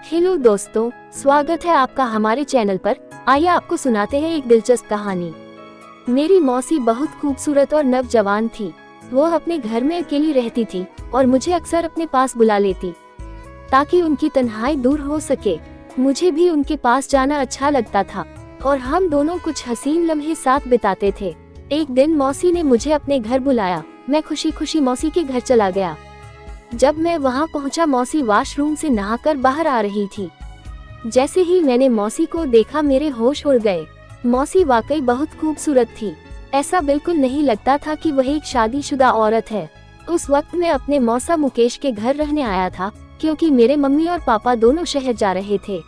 Hello दोस्तों, स्वागत है आपका हमारे चैनल पर। आइए आपको सुनाते हैं एक दिलचस्प कहानी। मेरी मौसी बहुत खूबसूरत और नवजवान थी। वो अपने घर में अकेली रहती थी और मुझे अक्सर अपने पास बुला लेती ताकि उनकी तन्हाई दूर हो सके। मुझे भी उनके पास जाना अच्छा लगता था और हम दोनों कुछ हसीन लम्हे साथ बिताते थे। एक दिन मौसी ने मुझे अपने घर बुलाया। मैं खुशी खुशी मौसी के घर चला गया। जब मैं वहां पहुंचा, मौसी वॉशरूम से नहाकर बाहर आ रही थी। जैसे ही मैंने मौसी को देखा, मेरे होश उड़ गए। मौसी वाकई बहुत खूबसूरत थी। ऐसा बिल्कुल नहीं लगता था कि वह एक शादीशुदा औरत है। उस वक्त मैं अपने मौसा मुकेश के घर रहने आया था, क्योंकि मेरे मम्मी और पापा दोनों शहर जा रहे थे।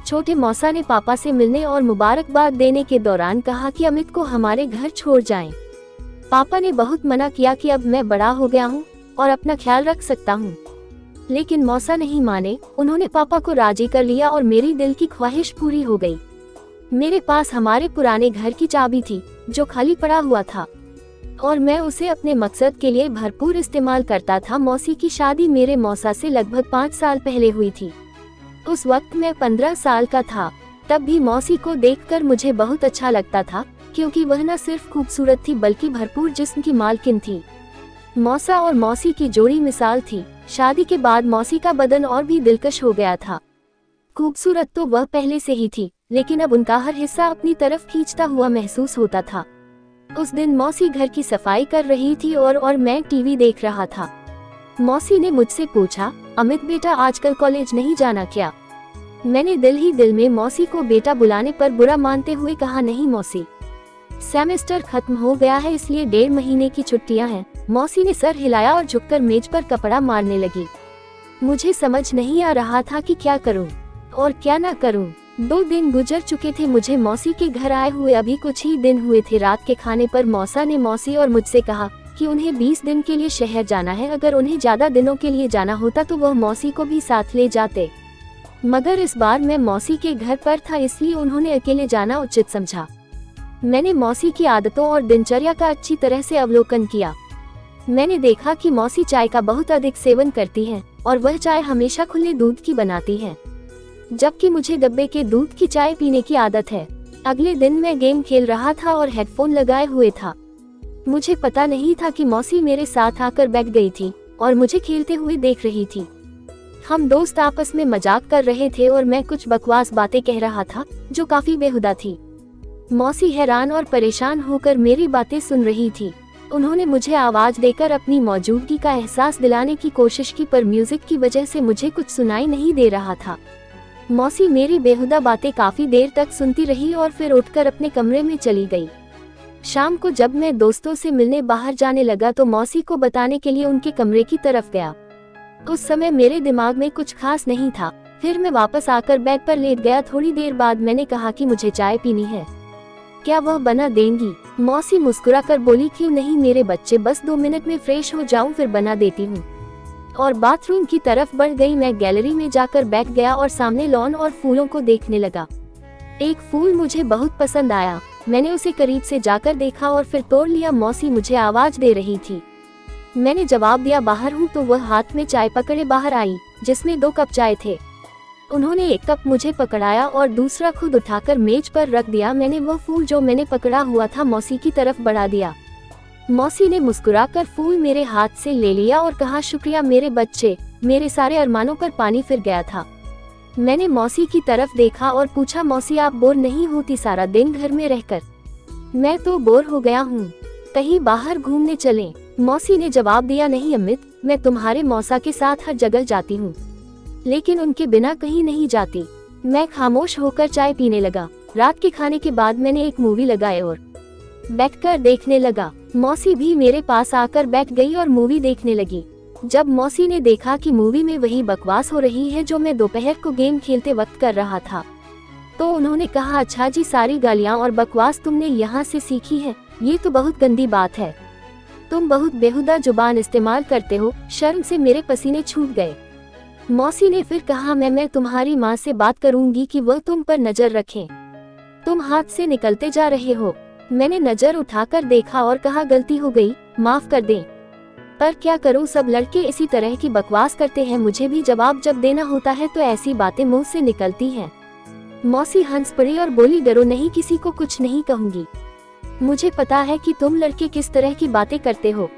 छोटे मौसा ने पापा से मिलने और मुबारकबाद देने के दौरान कहा कि अमित को हमारे घर छोड़ जाएं। पापा ने बहुत मना किया कि अब मैं बड़ा हो गया हूँ और अपना ख्याल रख सकता हूँ, लेकिन मौसा नहीं माने। उन्होंने पापा को राजी कर लिया और मेरी दिल की ख्वाहिश पूरी हो गई। मेरे पास हमारे पुराने घर की चाबी थी जो खाली पड़ा हुआ था और मैं उसे अपने मकसद के लिए भरपूर इस्तेमाल करता था। मौसी की शादी मेरे मौसा से लगभग 5 साल पहले हुई थी। उस वक्त मैं 15 साल का था। तब भी मौसी को देखकर मुझे बहुत अच्छा लगता था, क्योंकि वह न सिर्फ खूबसूरत थी बल्कि भरपूर जिस्म की मालकिन थी। मौसा और मौसी की जोड़ी मिसाल थी। शादी के बाद मौसी का बदन और भी दिलकश हो गया था। खूबसूरत तो वह पहले से ही थी, लेकिन अब उनका हर हिस्सा अपनी तरफ खींचता हुआ महसूस होता था। उस दिन मौसी घर की सफाई कर रही थी और मैं टीवी देख रहा था। मौसी ने मुझसे पूछा, अमित बेटा आजकल कॉलेज नहीं जाना क्या? मैंने दिल ही दिल में मौसी को बेटा बुलाने पर बुरा मानते हुए कहा, नहीं मौसी, सेमेस्टर खत्म हो गया है, इसलिए 1.5 महीने की छुट्टियां हैं। मौसी ने सर हिलाया और झुककर मेज पर कपड़ा मारने लगी। मुझे समझ नहीं आ रहा था कि क्या करूं और क्या ना करूं। 2 दिन गुजर चुके थे मुझे मौसी के घर आए हुए, अभी कुछ ही दिन हुए थे। रात के खाने पर मौसा ने मौसी और मुझसे कहा कि उन्हें 20 दिन के लिए शहर जाना है। अगर उन्हें ज्यादा दिनों के लिए जाना होता तो वह मौसी को भी साथ ले जाते, मगर इस बार मैं मौसी के घर पर था, इसलिए उन्होंने अकेले जाना उचित समझा। मैंने मौसी की आदतों और दिनचर्या का अच्छी तरह से अवलोकन किया। मैंने देखा कि मौसी चाय का बहुत अधिक सेवन करती हैं और वह चाय हमेशा खुले दूध की बनाती हैं, जबकि मुझे डब्बे के दूध की चाय पीने की आदत है। अगले दिन मैं गेम खेल रहा था और हेडफोन लगाए हुए था। मुझे पता नहीं था कि मौसी मेरे साथ आकर बैठ गई थी और मुझे खेलते हुए देख रही थी। हम दोस्त आपस में मजाक कर रहे थे और मैं कुछ बकवास बातें कह रहा था जो काफी बेहुदा थी। मौसी हैरान और परेशान होकर मेरी बातें सुन रही थी। उन्होंने मुझे आवाज देकर अपनी मौजूदगी का एहसास दिलाने की कोशिश की, पर म्यूजिक की वजह से मुझे कुछ सुनाई नहीं दे रहा था। मौसी मेरी बेहुदा बातें काफी देर तक सुनती रही और फिर उठकर अपने कमरे में चली गई। शाम को जब मैं दोस्तों से मिलने बाहर जाने लगा तो मौसी को बताने के लिए उनके कमरे की तरफ गया। उस समय मेरे दिमाग में कुछ खास नहीं था। फिर मैं वापस आकर बेड पर लेट गया। थोड़ी देर बाद मैंने कहा कि मुझे चाय पीनी है, क्या वह बना देंगी? मौसी मुस्कुराकर बोली, क्यों नहीं मेरे बच्चे, बस 2 मिनट में फ्रेश हो जाऊं फिर बना देती हूँ, और बाथरूम की तरफ बढ़ गई। मैं गैलरी में जाकर बैठ गया और सामने लॉन और फूलों को देखने लगा। एक फूल मुझे बहुत पसंद आया। मैंने उसे करीब से जाकर देखा और फिर तोड़ लिया। मौसी मुझे आवाज दे रही थी। मैंने जवाब दिया, बाहर हूँ, तो वह हाथ में चाय पकड़े बाहर आई, जिसमें 2 कप चाय थे। उन्होंने एक कप मुझे पकड़ाया और दूसरा खुद उठाकर मेज पर रख दिया। मैंने वह फूल जो मैंने पकड़ा हुआ था मौसी की तरफ बढ़ा दिया। मौसी ने मुस्कुराकर फूल मेरे हाथ से ले लिया और कहा, शुक्रिया मेरे बच्चे, मेरे सारे अरमानों पर पानी फिर गया था। मैंने मौसी की तरफ देखा और पूछा, मौसी आप बोर नहीं होती सारा दिन घर में रहकर? मैं तो बोर हो गया हूँ, कहीं बाहर घूमने चलें। मौसी ने जवाब दिया, नहीं अमित, मैं तुम्हारे मौसा के साथ हर जगह जाती हूँ, लेकिन उनके बिना कहीं नहीं जाती। मैं खामोश होकर चाय पीने लगा। रात के खाने के बाद मैंने एक मूवी लगाई और बैठकर देखने लगा। मौसी भी मेरे पास आकर बैठ गई और मूवी देखने लगी। जब मौसी ने देखा कि मूवी में वही बकवास हो रही है जो मैं दोपहर को गेम खेलते वक्त कर रहा था, तो उन्होंने कहा, अच्छा जी, सारी गालियाँ और बकवास तुमने यहाँ से सीखी है? ये तो बहुत गंदी बात है, तुम बहुत बेहुदा जुबान इस्तेमाल करते हो। शर्म से मेरे पसीने छूट गए। मौसी ने फिर कहा, मैं तुम्हारी माँ से बात करूंगी कि वह तुम पर नजर रखें, तुम हाथ से निकलते जा रहे हो। मैंने नजर उठाकर देखा और कहा, गलती हो गई, माफ कर दें। पर क्या करूँ, सब लड़के इसी तरह की बकवास करते हैं, मुझे भी जवाब जब देना होता है तो ऐसी बातें मुंह से निकलती हैं। मौसी हंस पड़ी और बोली, डरो नहीं, किसी को कुछ नहीं कहूंगी। मुझे पता है कि तुम लड़के किस तरह की बातें करते हो।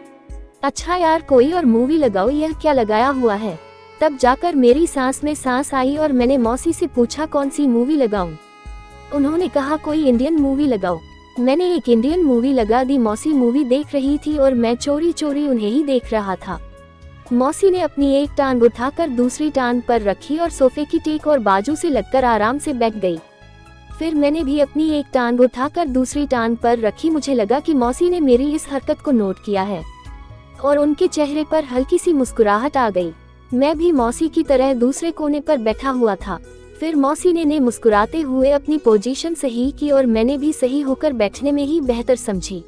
अच्छा यार, कोई और मूवी लगाओ, यह क्या लगाया हुआ है। तब जाकर मेरी सांस में सांस आई और मैंने मौसी से पूछा, कौन सी मूवी लगाऊं? उन्होंने कहा, कोई इंडियन मूवी लगाओ। मैंने एक इंडियन मूवी लगा दी। मौसी मूवी देख रही थी और मैं चोरी चोरी उन्हें ही देख रहा था। मौसी ने अपनी एक टांग उठाकर दूसरी टांग पर रखी और सोफे की टेक और बाजू से लगकर आराम से बैठ गई। फिर मैंने भी अपनी एक टांग उठाकर दूसरी टांग पर रखी। मुझे लगा कि मौसी ने मेरी इस हरकत को नोट किया है और उनके चेहरे पर हल्की सी मुस्कुराहट आ गई। मैं भी मौसी की तरह दूसरे कोने पर बैठा हुआ था। फिर मौसी ने मुस्कुराते हुए अपनी पोजीशन सही की और मैंने भी सही होकर बैठने में ही बेहतर समझी।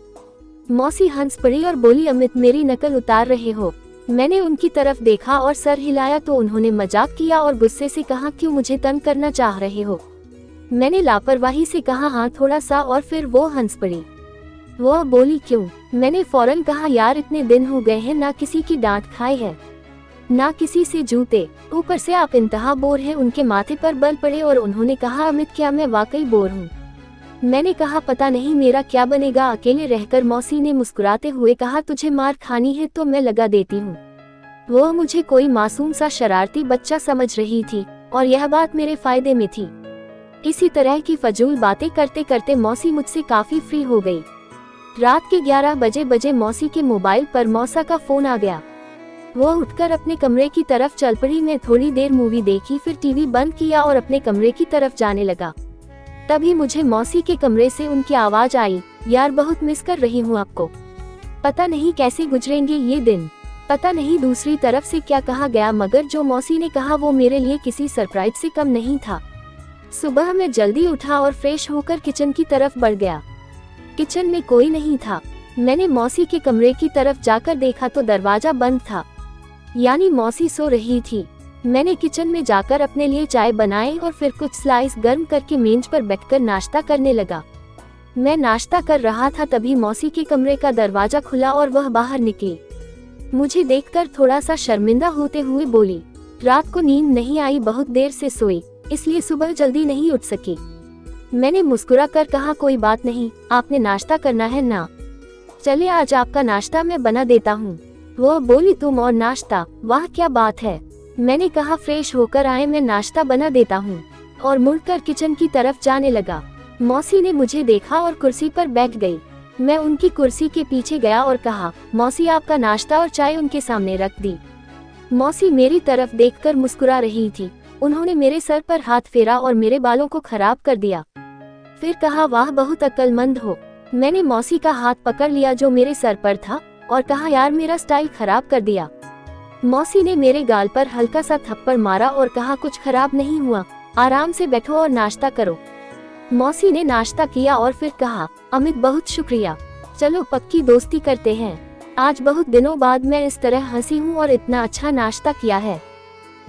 मौसी हंस पड़ी और बोली, अमित मेरी नकल उतार रहे हो? मैंने उनकी तरफ देखा और सर हिलाया तो उन्होंने मजाक किया और गुस्से से कहा, क्यों मुझे तंग करना चाह रहे हो? मैंने लापरवाही से कहा, हाँ थोड़ा सा, और फिर वो हंस पड़ी। वो बोली, क्यों? मैंने फौरन कहा, यार इतने दिन हो गए हैं, ना किसी की डांट खाई है ना किसी से जूते, ऊपर से आप इंतहा बोर हैं। उनके माथे पर बल पड़े और उन्होंने कहा, अमित क्या मैं वाकई बोर हूँ? मैंने कहा, पता नहीं मेरा क्या बनेगा अकेले रहकर। मौसी ने मुस्कुराते हुए कहा, तुझे मार खानी है तो मैं लगा देती हूँ। वो मुझे कोई मासूम सा शरारती बच्चा समझ रही थी और यह बात मेरे फायदे में थी। इसी तरह की फजूल बातें करते करते मौसी मुझसे काफी फ्री हो गई। रात के 11 बजे मौसी के मोबाइल पर मौसा का फोन आ गया। वो उठकर अपने कमरे की तरफ चल पड़ी। मैं थोड़ी देर मूवी देखी, फिर टीवी बंद किया और अपने कमरे की तरफ जाने लगा। तभी मुझे मौसी के कमरे से उनकी आवाज आई, यार बहुत मिस कर रही हूँ आपको। पता नहीं कैसे गुजरेंगे ये दिन। पता नहीं दूसरी तरफ से क्या कहा गया, मगर जो मौसी ने कहा वो मेरे लिए किसी सरप्राइज से कम नहीं था। सुबह मैं जल्दी उठा और फ्रेश होकर किचन की तरफ बढ़ गया। किचन में कोई नहीं था। मैंने मौसी के कमरे की तरफ जाकर देखा तो दरवाजा बंद था, यानी मौसी सो रही थी। मैंने किचन में जाकर अपने लिए चाय बनाई और फिर कुछ स्लाइस गर्म करके मेज पर बैठकर नाश्ता करने लगा। मैं नाश्ता कर रहा था तभी मौसी के कमरे का दरवाजा खुला और वह बाहर निकली। मुझे देखकर थोड़ा सा शर्मिंदा होते हुए बोली, रात को नींद नहीं आई, बहुत देर से सोई, इसलिए सुबह जल्दी नहीं उठ सकी। मैंने मुस्कुरा कर कहा, कोई बात नहीं, आपने नाश्ता करना है ना, चले आज आपका नाश्ता मैं बना देता हूँ। वो बोली, तुम और नाश्ता, वाह क्या बात है। मैंने कहा, फ्रेश होकर आए, मैं नाश्ता बना देता हूँ, और मुड़कर किचन की तरफ जाने लगा। मौसी ने मुझे देखा और कुर्सी पर बैठ गई। मैं उनकी कुर्सी के पीछे गया और कहा, मौसी आपका नाश्ता और चाय उनके सामने रख दी। मौसी मेरी तरफ देखकर मुस्कुरा रही थी। उन्होंने मेरे सर पर हाथ फेरा और मेरे बालों को खराब कर दिया। फिर कहा, वाह बहुत अक्लमंद हो। मैंने मौसी का हाथ पकड़ लिया जो मेरे सर पर था और कहा, यार मेरा स्टाइल खराब कर दिया। मौसी ने मेरे गाल पर हल्का सा थप्पड़ मारा और कहा, कुछ खराब नहीं हुआ, आराम से बैठो और नाश्ता करो। मौसी ने नाश्ता किया और फिर कहा, अमित बहुत शुक्रिया, चलो पक्की दोस्ती करते हैं। आज बहुत दिनों बाद मैं इस तरह हंसी हूँ और इतना अच्छा नाश्ता किया है।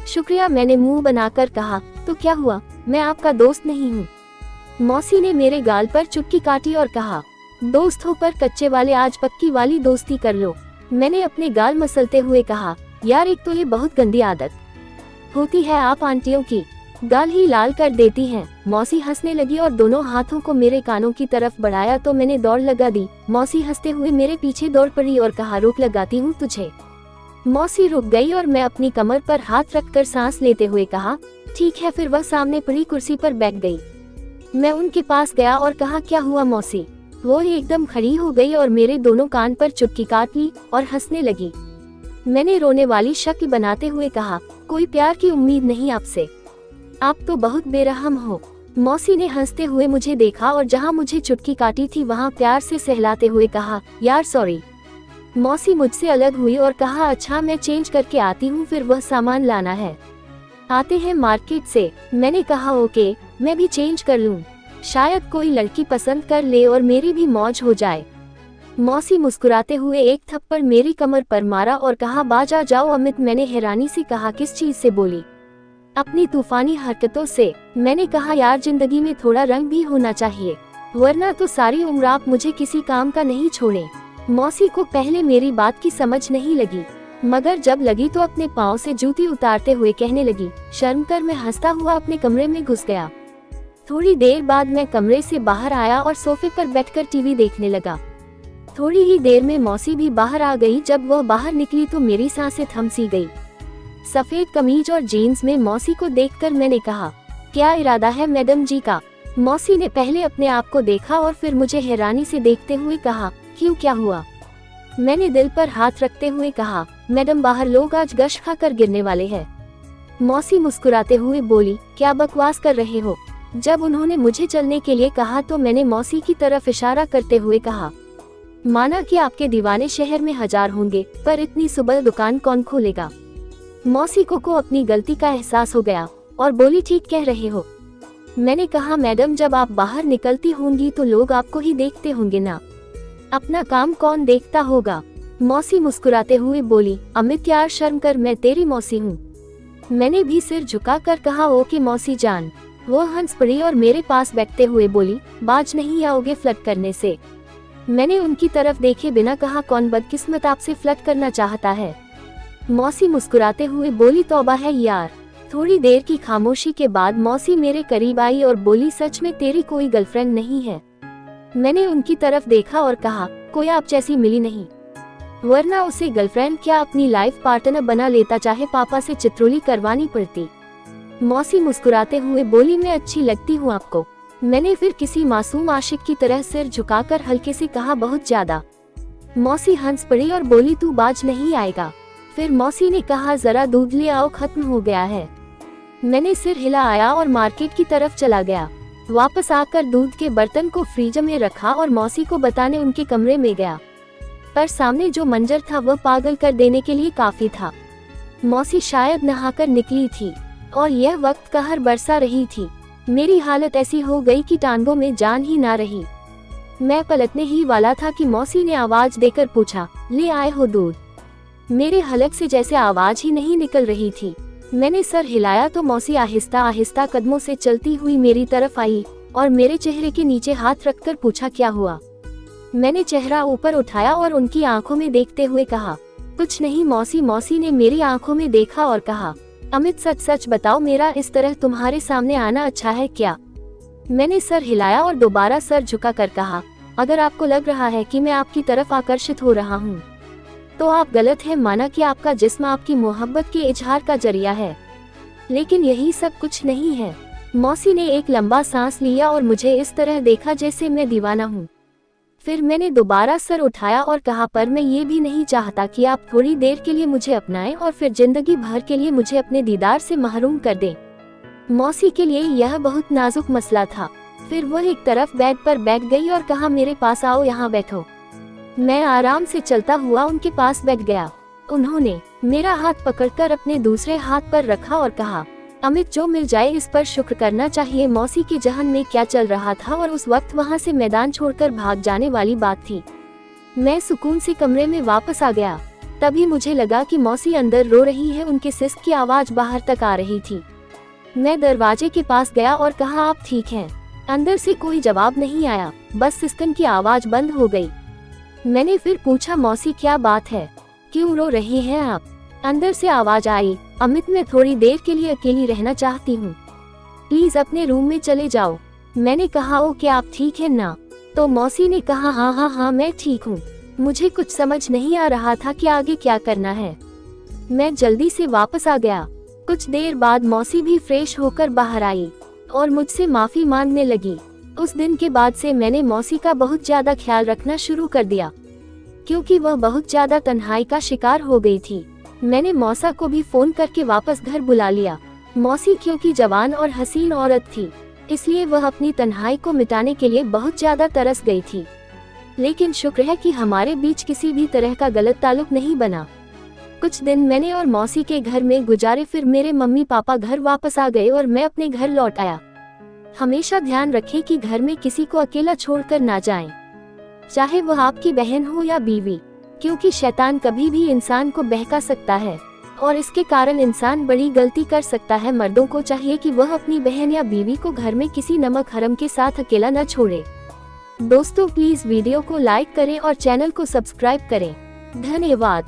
शुक्रिया, मैंने मुंह बनाकर कहा। तो क्या हुआ, मैं आपका दोस्त नहीं हूँ? मौसी ने मेरे गाल पर चुटकी काटी और कहा, दोस्त हो पर कच्चे वाले, आज पक्की वाली दोस्ती कर लो। मैंने अपने गाल मसलते हुए कहा, यार एक तो ये बहुत गंदी आदत होती है आप आंटियों की, गाल ही लाल कर देती हैं। मौसी हंसने लगी और दोनों हाथों को मेरे कानों की तरफ बढ़ाया तो मैंने दौड़ लगा दी। मौसी हंसते हुए मेरे पीछे दौड़ पड़ी और कहा, रोक लगाती हूँ तुझे। मौसी रुक गई और मैं अपनी कमर पर हाथ रखकर सांस लेते हुए कहा, ठीक है। फिर वह सामने पड़ी कुर्सी पर बैठ गई। मैं उनके पास गया और कहा, क्या हुआ मौसी? वो एकदम खड़ी हो गई और मेरे दोनों कान पर चुटकी काट ली और हंसने लगी। मैंने रोने वाली शक्ल बनाते हुए कहा, कोई प्यार की उम्मीद नहीं आपसे, आप तो बहुत बेरहम हो। मौसी ने हंसते हुए मुझे देखा और जहां मुझे चुटकी काटी थी वहां प्यार से सहलाते हुए कहा, यार सॉरी। मौसी मुझसे अलग हुई और कहा, अच्छा मैं चेंज करके आती हूँ, फिर वह सामान लाना है, आते हैं मार्केट से। मैंने कहा, ओके, मैं भी चेंज कर लूँ, शायद कोई लड़की पसंद कर ले और मेरी भी मौज हो जाए। मौसी मुस्कुराते हुए एक थप्पड़ मेरी कमर पर मारा और कहा, बाज आ जाओ अमित। मैंने हैरानी से कहा, किस चीज से बोली? अपनी तूफानी हरकतों से। मैंने कहा, यार जिंदगी में थोड़ा रंग भी होना चाहिए, वरना तो सारी उम्र आप मुझे किसी काम का नहीं छोड़े। मौसी को पहले मेरी बात की समझ नहीं लगी, मगर जब लगी तो अपने पाँव से जूती उतारते हुए कहने लगी। शर्म कर मैं हंसता हुआ अपने कमरे में घुस गया। थोड़ी देर बाद मैं कमरे से बाहर आया और सोफे पर बैठकर टीवी देखने लगा। थोड़ी ही देर में मौसी भी बाहर आ गई। जब वह बाहर निकली तो मेरी सांसें थम सी गई। सफेद कमीज और जीन्स में मौसी को देखकर मैंने कहा, क्या इरादा है मैडम जी का? मौसी ने पहले अपने आप को देखा और फिर मुझे हैरानी से देखते हुए कहा, क्यों, क्या हुआ? मैंने दिल पर हाथ रखते हुए कहा, मैडम बाहर लोग आज गश खाकर गिरने वाले हैं। मौसी मुस्कुराते हुए बोली, क्या बकवास कर रहे हो? जब उन्होंने मुझे चलने के लिए कहा तो मैंने मौसी की तरफ इशारा करते हुए कहा, माना कि आपके दीवाने शहर में 1000 होंगे, पर इतनी सुबह दुकान कौन खोलेगा? मौसी को अपनी गलती का एहसास हो गया और बोली, ठीक कह रहे हो। मैंने कहा, मैडम जब आप बाहर निकलती होंगी तो लोग आपको ही देखते होंगे ना, अपना काम कौन देखता होगा? मौसी मुस्कुराते हुए बोली, अमित यार शर्म कर, मैं तेरी मौसी हूँ। मैंने भी सिर झुकाकर कहा, ओके मौसी जान। वो हंस पड़ी और मेरे पास बैठते हुए बोली, बाज नहीं आओगे फ्लर्ट करने से? मैंने उनकी तरफ देखे बिना कहा, कौन बदकिस्मत आपसे फ्लर्ट करना चाहता है? मौसी मुस्कुराते हुए बोली, तौबा है यार। थोड़ी देर की खामोशी के बाद मौसी मेरे करीब आई और बोली, सच में तेरी कोई गर्लफ्रेंड नहीं है? मैंने उनकी तरफ देखा और कहा, कोई आप जैसी मिली नहीं, वरना उसे गर्लफ्रेंड क्या अपनी लाइफ पार्टनर बना लेता, चाहे पापा से चित्रोली करवानी पड़ती। मौसी मुस्कुराते हुए बोली, मैं अच्छी लगती हूँ आपको? मैंने फिर किसी मासूम आशिक की तरह सिर झुकाकर हल्के से कहा, बहुत ज्यादा। मौसी हंस पड़ी और बोली, तू बाज नहीं आएगा? फिर मौसी ने कहा, जरा दूध ले आओ, खत्म हो गया है। मैंने सिर हिलाया और मार्केट की तरफ चला गया। वापस आकर दूध के बर्तन को फ्रीज में रखा और मौसी को बताने उनके कमरे में गया, पर सामने जो मंजर था वह पागल कर देने के लिए काफी था। मौसी शायद नहाकर निकली थी और यह वक्त कहर बरसा रही थी। मेरी हालत ऐसी हो गई कि टांगों में जान ही ना रही। मैं पलटने ही वाला था कि मौसी ने आवाज देकर पूछा, ले आए हो दूध? मेरे हलक से जैसे आवाज ही नहीं निकल रही थी। मैंने सर हिलाया तो मौसी आहिस्ता आहिस्ता कदमों से चलती हुई मेरी तरफ आई और मेरे चेहरे के नीचे हाथ रखकर पूछा, क्या हुआ? मैंने चेहरा ऊपर उठाया और उनकी आंखों में देखते हुए कहा, कुछ नहीं मौसी। मौसी ने मेरी आंखों में देखा और कहा, अमित सच सच बताओ, मेरा इस तरह तुम्हारे सामने आना अच्छा है क्या? मैंने सर हिलाया और दोबारा सर झुका कर कहा, अगर आपको लग रहा है कि मैं आपकी तरफ आकर्षित हो रहा हूँ तो आप गलत हैं। माना कि आपका जिस्म आपकी मोहब्बत के इजहार का जरिया है, लेकिन यही सब कुछ नहीं है। मौसी ने एक लंबा सांस लिया और मुझे इस तरह देखा जैसे मैं दीवाना हूँ। फिर मैंने दोबारा सर उठाया और कहा, पर मैं ये भी नहीं चाहता कि आप थोड़ी देर के लिए मुझे अपनाएं और फिर जिंदगी भर के लिए मुझे अपने दीदार से महरूम कर दें। मौसी के लिए यह बहुत नाजुक मसला था। फिर वह एक तरफ बेड पर बैठ गई और कहा, मेरे पास आओ, यहाँ बैठो। मैं आराम से चलता हुआ उनके पास बैठ गया। उन्होंने मेरा हाथ पकड़कर अपने दूसरे हाथ पर रखा और कहा, अमित जो मिल जाए इस पर शुक्र करना चाहिए। मौसी के जहन में क्या चल रहा था और उस वक्त वहां से मैदान छोड़कर भाग जाने वाली बात थी। मैं सुकून से कमरे में वापस आ गया। तभी मुझे लगा कि मौसी अंदर रो रही है। उनके सिस्क की आवाज बाहर तक आ रही थी। मैं दरवाजे के पास गया और कहा, आप ठीक हैं? अंदर से कोई जवाब नहीं आया, बस सिस्कन की आवाज बंद हो गई। मैंने फिर पूछा, मौसी क्या बात है, क्यों रो रही हैं आप? अंदर से आवाज आई, अमित मैं थोड़ी देर के लिए अकेली रहना चाहती हूँ, प्लीज अपने रूम में चले जाओ। मैंने कहा, ओ क्या आप ठीक हैं ना? तो मौसी ने कहा, हाँ मैं ठीक हूँ। मुझे कुछ समझ नहीं आ रहा था कि आगे क्या करना है। मैं जल्दी से वापस आ गया। कुछ देर बाद मौसी भी फ्रेश होकर बाहर आई और मुझसे माफी मांगने लगी। उस दिन के बाद से मैंने मौसी का बहुत ज्यादा ख्याल रखना शुरू कर दिया, क्योंकि वह बहुत ज्यादा तन्हाई का शिकार हो गई थी। मैंने मौसा को भी फोन करके वापस घर बुला लिया। मौसी क्योंकि जवान और हसीन औरत थी, इसलिए वह अपनी तन्हाई को मिटाने के लिए बहुत ज्यादा तरस गई थी। लेकिन शुक्र है कि हमारे बीच किसी भी तरह का गलत ताल्लुक नहीं बना। कुछ दिन मैंने और मौसी के घर में गुजारे, फिर मेरे मम्मी पापा घर वापस आ गए और मैं अपने घर लौट आया। हमेशा ध्यान रखें कि घर में किसी को अकेला छोड़कर ना जाएं, चाहे वह आपकी बहन हो या बीवी, क्योंकि शैतान कभी भी इंसान को बहका सकता है और इसके कारण इंसान बड़ी गलती कर सकता है। मर्दों को चाहिए कि वह अपनी बहन या बीवी को घर में किसी नमक हरम के साथ अकेला न छोड़े। दोस्तों प्लीज वीडियो को लाइक करें और चैनल को सब्सक्राइब करें। धन्यवाद।